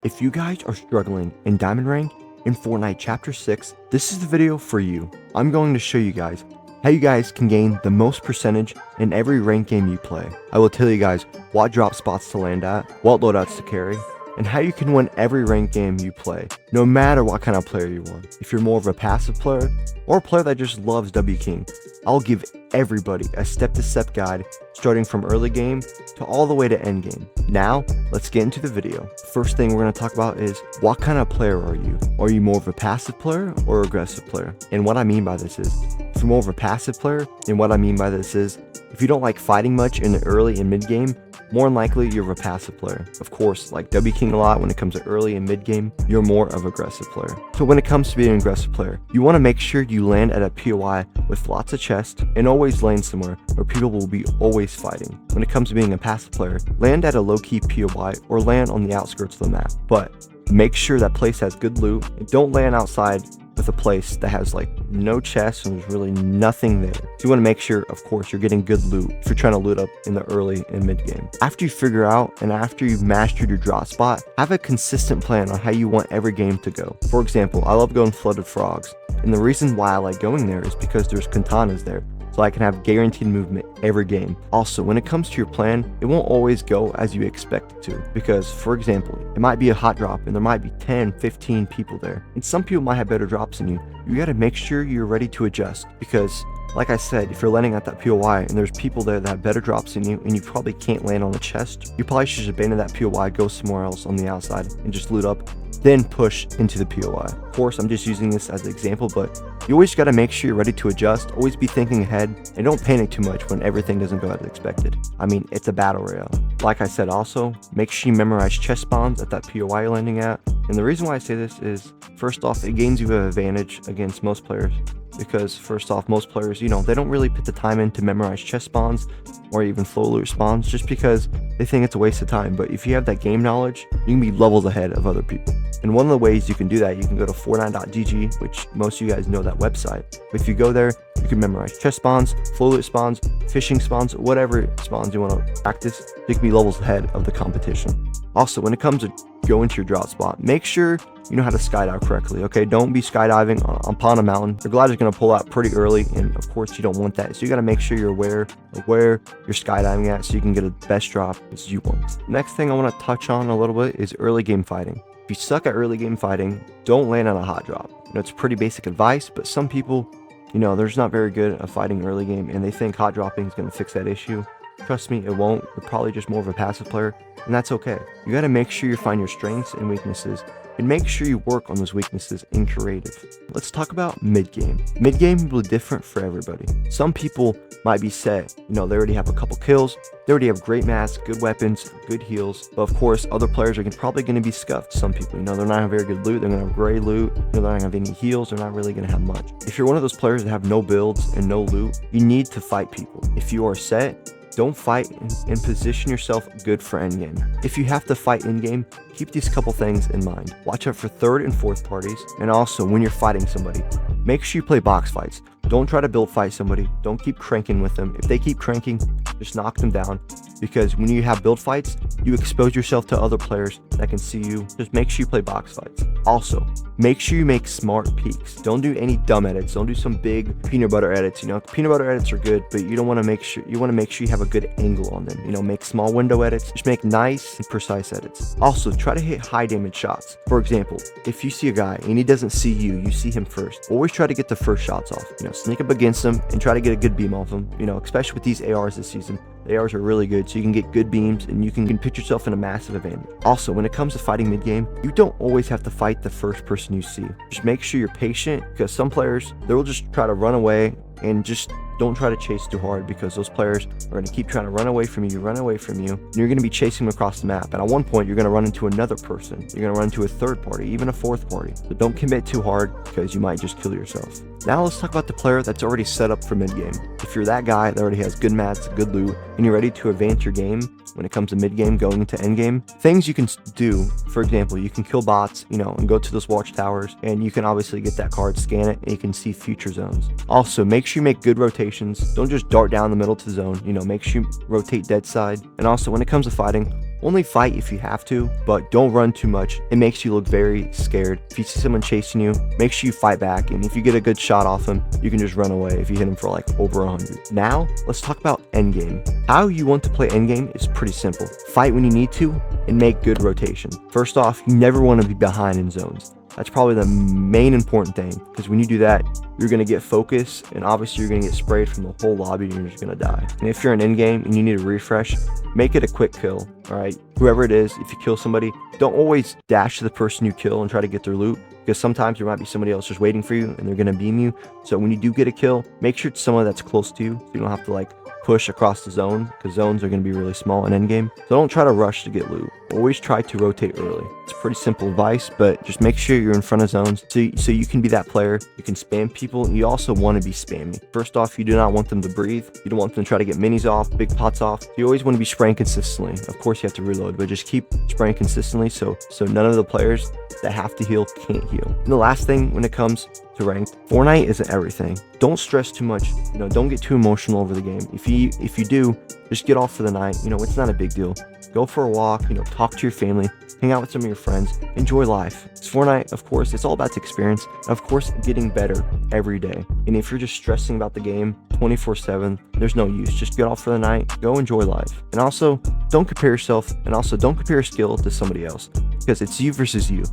If you guys are struggling in Diamond Rank in Fortnite Chapter 6, this is the video for you. I'm going to show you guys how you guys can gain the most percentage in every rank game you play. I will tell you guys what drop spots to land at, what loadouts to carry, and how you can win every rank game you play, no matter what kind of player you are. If you're more of a passive player or a player that just loves W King, I'll give everybody a step-to-step guide starting from early game to all the way to end game. Now, let's get into the video. First thing we're going to talk about is what kind of player are you? Are you more of a passive player or aggressive player? And what I mean by this is, if you're more of a passive player, and what I mean by this is, if you don't like fighting much in the early and mid game, more than likely you're a passive player. Of course, like W King a lot when it comes to early and mid game, you're more of an aggressive player. So when it comes to being an aggressive player, you want to make sure you land at a POI with lots of chest and always land somewhere where people will be always fighting. When it comes to being a passive player, land at a low-key POI or land on the outskirts of the map. But make sure that place has good loot and don't land outside with a place that has like no chests and there's really nothing there. So you want to make sure, of course, you're getting good loot if you're trying to loot up in the early and mid game. After you figure out and after you've mastered your drop spot, have a consistent plan on how you want every game to go. For example, I love going flooded frogs, and the reason why I like going there is because there's katanas there, so I can have guaranteed movement every game. Also, when it comes to your plan, it won't always go as you expect it to, because for example, it might be a hot drop and there might be 10, 15 people there, and some people might have better drops than you. You gotta make sure you're ready to adjust, because like I said, if you're landing at that POI and there's people there that have better drops than you and you probably can't land on a chest, you probably should just abandon that POI, go somewhere else on the outside and just loot up, then push into the POI. Of course, I'm just using this as an example, but you always got to make sure you're ready to adjust, always be thinking ahead, and don't panic too much when everything doesn't go as expected. I mean, it's a battle royale. Like I said also, make sure you memorize chest spawns at that POI you're landing at. And the reason why I say this is, first off, it gains you an advantage against most players. Because first off, most players, they don't really put the time in to memorize chest spawns or even flow loot spawns just because they think it's a waste of time. But if you have that game knowledge, you can be levels ahead of other people. And one of the ways you can do that, you can go to Fortnite.gg, which most of you guys know that website. But if you go there, you can memorize chest spawns, flow loot spawns, fishing spawns, whatever spawns you want to practice. You can be levels ahead of the competition. Also, when it comes to going to your drop spot, make sure you know how to skydive correctly, okay? Don't be skydiving upon a mountain. Your glider is going to pull out pretty early, and of course you don't want that. So you got to make sure you're aware of where you're skydiving at so you can get a best drop as you want. Next thing I want to touch on a little bit is early game fighting. If you suck at early game fighting, don't land on a hot drop. It's pretty basic advice, but some people, they're just not very good at fighting early game, and they think hot dropping is going to fix that issue. Trust me, it won't. You're probably just more of a passive player, and that's okay. You got to make sure you find your strengths and weaknesses, and make sure you work on those weaknesses in creative. Let's talk about mid-game. Mid-game will be different for everybody. Some people might be set, they already have a couple kills, they already have great mats, good weapons, good heals, but of course, other players are probably going to be scuffed. Some people, they're not having very good loot, they're going to have gray loot, they're not going to have any heals, they're not really going to have much. If you're one of those players that have no builds and no loot, you need to fight people. If you are set, don't fight and position yourself good for endgame. If you have to fight in-game, keep these couple things in mind. Watch out for third and fourth parties, and also when you're fighting somebody, make sure you play box fights. Don't try to build fight somebody. Don't keep cranking with them. If they keep cranking, just knock them down, because when you have build fights, you expose yourself to other players that can see you. Just make sure you play box fights. Also, make sure you make smart peeks. Don't do any dumb edits. Don't do some big peanut butter edits. Peanut butter edits are good, but you want to make sure you have a good angle on them. Make small window edits. Just make nice and precise edits. Also, try to hit high damage shots. For example, if you see a guy and he doesn't see you, you see him first. Always try to get the first shots off. Sneak up against him and try to get a good beam off him. Especially with these ARs this season. The ARs are really good, so you can get good beams and you can put yourself in a massive advantage. Also, when it comes to fighting mid-game, you don't always have to fight the first person you see. Just make sure you're patient, because some players, they will just try to run away, and just don't try to chase too hard, because those players are going to keep trying to run away from you, and you're going to be chasing them across the map. And at one point, you're going to run into another person. You're going to run into a third party, even a fourth party. So don't commit too hard, because you might just kill yourself. Now let's talk about the player that's already set up for mid-game. If you're that guy that already has good mats, good loot, and you're ready to advance your game when it comes to mid-game going into end-game, things you can do, for example, you can kill bots, and go to those watchtowers, and you can obviously get that card, scan it, and you can see future zones. Also, make sure you make good rotations. Don't just dart down the middle to the zone, make sure you rotate dead side. And also, when it comes to fighting, Only fight if you have to, but don't run too much. It makes you look very scared. If you see someone chasing you, make sure you fight back, and if you get a good shot off him, you can just run away if you hit him for like over 100. Now, let's talk about endgame. How you want to play endgame is pretty simple. Fight when you need to, and make good rotation. First off, you never want to be behind in zones. That's probably the main important thing, because when you do that, you're going to get focus, and obviously you're going to get sprayed from the whole lobby and you're just going to die. And if you're in endgame and you need a refresh, make it a quick kill, all right? Whoever it is, if you kill somebody, don't always dash to the person you kill and try to get their loot, because sometimes there might be somebody else just waiting for you and they're going to beam you. So when you do get a kill, make sure it's someone that's close to you, so you don't have to like push across the zone, because zones are going to be really small in endgame. So don't try to rush to get loot. Always try to rotate early. It's pretty simple advice, but just make sure you're in front of zones so you can be that player. You can spam people, and you also want to be spammy. First off, you do not want them to breathe. You don't want them to try to get minis off, big pots off. You always want to be spraying consistently. Of course, you have to reload, but just keep spraying consistently so none of the players that have to heal can't heal. And the last thing when it comes to ranked, Fortnite isn't everything. Don't stress too much. Don't get too emotional over the game. If you do, just get off for the night. It's not a big deal. Go for a walk, talk to your family, hang out with some of your friends, enjoy life. It's Fortnite, of course, it's all about the experience, and of course, getting better every day. And if you're just stressing about the game 24/7, there's no use. Just get off for the night, go enjoy life. And also, don't compare yourself, and also don't compare your skill to somebody else, because it's you versus you.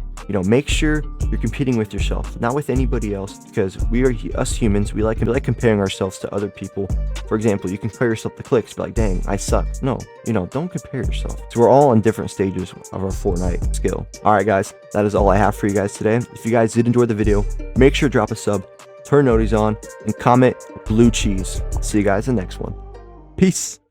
Make sure you're competing with yourself, not with anybody else, because us humans, we like comparing ourselves to other people. For example, you can compare yourself to clicks, be like, dang, I suck. No, don't compare yourself. So we're all on different stages of our Fortnite skill. All right, guys, that is all I have for you guys today. If you guys did enjoy the video, make sure to drop a sub, turn noties on, and comment blue cheese. See you guys in the next one. Peace.